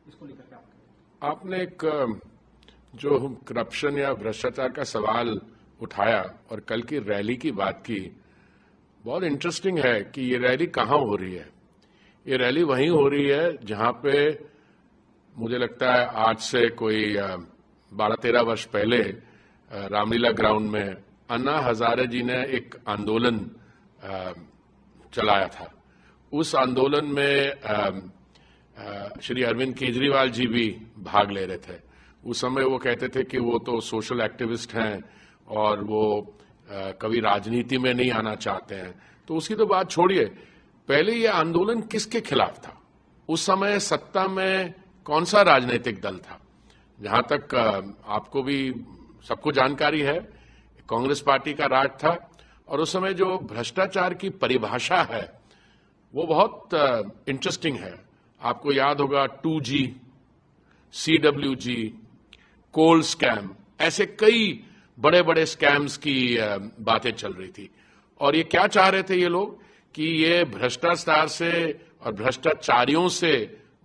इसको लेकर क्या आप आपने एक जो करप्शन या भ्रष्टाचार का सवाल उठाया और कल की रैली की बात की, बहुत इंटरेस्टिंग है कि ये रैली कहाँ हो रही है। ये रैली वहीं हो रही है जहां पे मुझे लगता है आज से कोई 12-13 वर्ष पहले रामलीला ग्राउंड में अन्ना हजारे जी ने एक आंदोलन चलाया था। उस आंदोलन में श्री अरविंद केजरीवाल जी भी भाग ले रहे थे। उस समय वो कहते थे कि वो तो सोशल एक्टिविस्ट हैं और वो कभी राजनीति में नहीं आना चाहते हैं। तो उसकी तो बात छोड़िए, पहले ये आंदोलन किसके खिलाफ था? उस समय सत्ता में कौन सा राजनीतिक दल था? जहां तक आपको भी सबको जानकारी है, कांग्रेस पार्टी का राज था। और उस समय जो भ्रष्टाचार की परिभाषा है वो बहुत इंटरेस्टिंग है। आपको याद होगा 2G, CWG, कोल स्कैम, ऐसे कई बड़े बड़े स्कैम्स की बातें चल रही थी। और ये क्या चाह रहे थे ये लोग कि ये भ्रष्टाचार से और भ्रष्टाचारियों से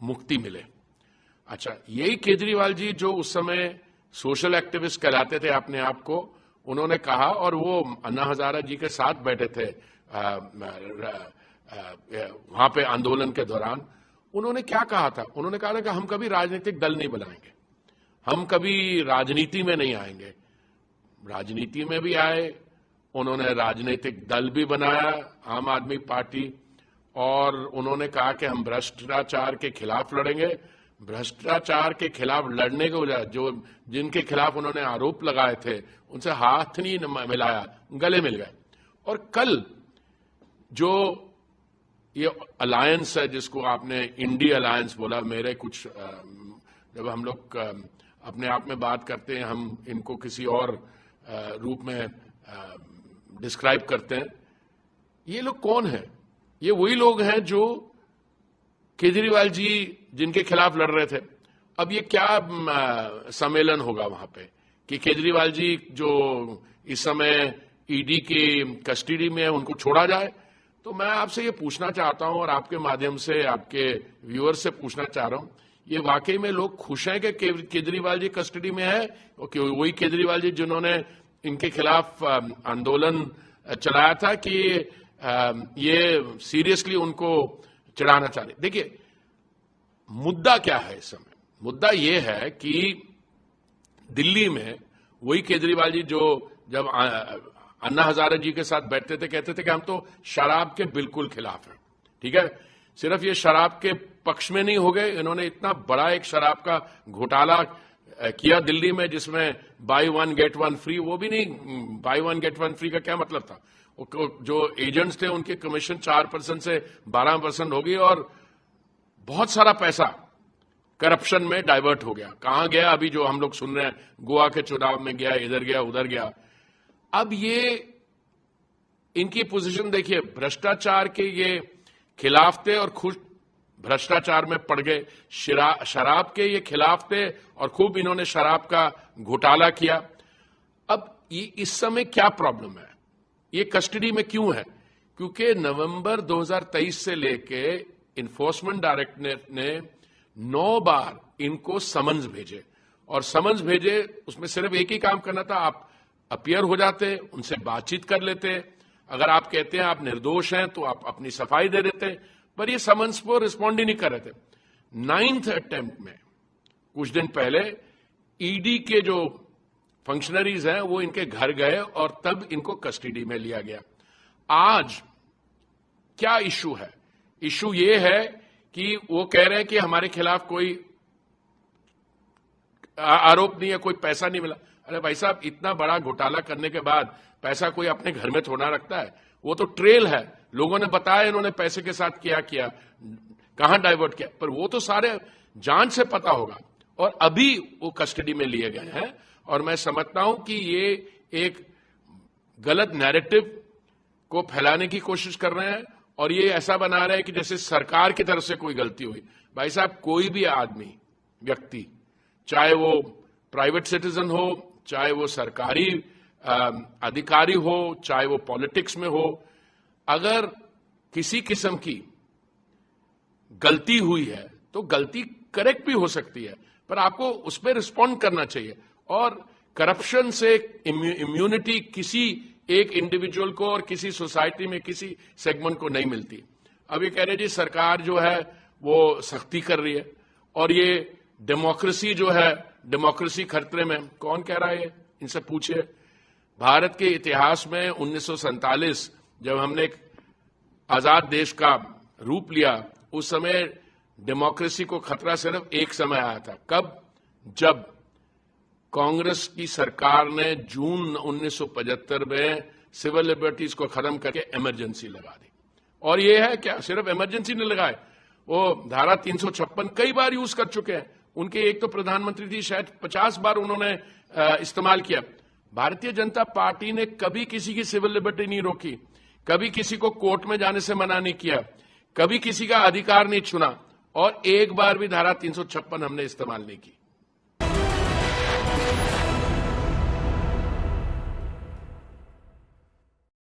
मुक्ति मिले। अच्छा, यही केजरीवाल जी जो उस समय सोशल एक्टिविस्ट कहलाते थे अपने आप को, उन्होंने कहा, और वो अन्ना हजारे जी के साथ बैठे थे वहां पे आंदोलन के दौरान, उन्होंने क्या कहा था? उन्होंने कहा था कि हम कभी राजनीतिक दल नहीं बनाएंगे, हम कभी राजनीति में नहीं आएंगे। राजनीति में भी आए, उन्होंने राजनीतिक दल भी बनाया, आम आदमी पार्टी, और उन्होंने कहा कि हम भ्रष्टाचार के खिलाफ लड़ेंगे। भ्रष्टाचार के खिलाफ लड़ने के बजाय जो जिनके खिलाफ उन्होंने आरोप लगाए थे उनसे हाथ नहीं मिलाया, गले मिल गए। और कल जो ये अलायंस है जिसको आपने इंडी अलायंस बोला, मेरे कुछ जब हम लोग अपने आप में बात करते हैं, हम इनको किसी और रूप में डिस्क्राइब करते हैं। ये लोग कौन हैं? ये वही लोग हैं जो केजरीवाल जी जिनके खिलाफ लड़ रहे थे। अब ये क्या सम्मेलन होगा वहां पे कि केजरीवाल जी जो इस समय ईडी की कस्टडी में है उनको छोड़ा जाए? तो मैं आपसे ये पूछना चाहता हूं और आपके माध्यम से आपके व्यूअर से पूछना चाह रहा हूं, ये वाकई में लोग खुश हैं कि केजरीवाल जी कस्टडी में है? और वही केजरीवाल जी जिन्होंने इनके खिलाफ आंदोलन चलाया था कि ये सीरियसली उनको चढ़ाना चाह रहे? देखिए, मुद्दा क्या है इस समय? मुद्दा ये है कि दिल्ली में वही केजरीवाल जी जो जब अन्ना हजारे जी के साथ बैठते थे कहते थे कि हम तो शराब के बिल्कुल खिलाफ हैं। ठीक है, सिर्फ ये शराब के पक्ष में नहीं हो गए, इन्होंने इतना बड़ा एक शराब का घोटाला किया दिल्ली में जिसमें by one get one free, वो भी नहीं, by one get one free का क्या मतलब था? जो एजेंट्स थे उनके कमीशन 4% से 12% हो गई और बहुत सारा पैसा करप्शन में डाइवर्ट हो गया। कहां गया? अभी जो हम लोग सुन रहे हैं, गोवा के चुनाव में गया, इधर गया, उधर गया। अब ये इनकी पोजीशन देखिए, भ्रष्टाचार के ये खिलाफ थे और खुद भ्रष्टाचार में पड़ गए। शराब के ये खिलाफ थे और खूब इन्होंने शराब का घोटाला किया। अब ये इस समय क्या प्रॉब्लम है? ये कस्टडी में क्यों है? क्योंकि नवंबर 2023 से लेके इन्फोर्समेंट डायरेक्टरेट ने 9 बार इनको समन्स भेजे, और समन्स भेजे उसमें सिर्फ एक ही काम करना था, आप अपीयर हो जाते, उनसे बातचीत कर लेते। अगर आप कहते हैं आप निर्दोष हैं तो आप अपनी सफाई दे देते, पर ये समन्स पर रिस्पॉन्ड ही नहीं कर रहे थे। 9th अटेम्प्ट में कुछ दिन पहले ईडी के जो फंक्शनरीज हैं वो इनके घर गए और तब इनको कस्टडी में लिया गया। आज क्या इश्यू है? इश्यू ये है कि वो कह रहे हैं कि हमारे खिलाफ कोई आरोप नहीं है, कोई पैसा नहीं मिला। अरे भाई साहब, इतना बड़ा घोटाला करने के बाद पैसा कोई अपने घर में थोड़ा रखता है? वो तो ट्रेल है, लोगों ने बताया इन्होंने पैसे के साथ क्या किया, कहां डाइवर्ट किया, पर वो तो सारे जांच से पता होगा। और अभी वो कस्टडी में लिए गए हैं और मैं समझता हूं कि ये एक गलत नैरेटिव को फैलाने की कोशिश कर रहे हैं और ये ऐसा बना रहे हैं कि जैसे सरकार की तरफ से कोई गलती हुई। भाई साहब, कोई भी आदमी, व्यक्ति, चाहे वो प्राइवेट सिटीजन हो, चाहे वो सरकारी अधिकारी हो, चाहे वो पॉलिटिक्स में हो, अगर किसी किस्म की गलती हुई है तो गलती करेक्ट भी हो सकती है, पर आपको उस पर रिस्पॉन्ड करना चाहिए। और करप्शन से इम्यूनिटी किसी एक इंडिविजुअल को और किसी सोसाइटी में किसी सेगमेंट को नहीं मिलती। अब ये कह रहे जी सरकार जो है वो सख्ती कर रही है और ये डेमोक्रेसी जो है, डेमोक्रेसी खतरे में। कौन कह रहा है ये? इनसे पूछिए। भारत के इतिहास में 1947 जब हमने एक आजाद देश का रूप लिया, उस समय डेमोक्रेसी को खतरा सिर्फ एक समय आया था। कब? जब कांग्रेस की सरकार ने जून 1975 में सिविल लिबर्टीज को खत्म करके इमरजेंसी लगा दी। और ये है क्या, सिर्फ इमरजेंसी नहीं लगाए, वो धारा 356 कई बार यूज कर चुके हैं। उनके एक तो प्रधानमंत्री थी, शायद 50 बार उन्होंने इस्तेमाल किया। भारतीय जनता पार्टी ने कभी किसी की सिविल लिबर्टी नहीं रोकी, कभी किसी को कोर्ट में जाने से मना नहीं किया, कभी किसी का अधिकार नहीं छुना, और एक बार भी धारा 356 हमने इस्तेमाल नहीं की।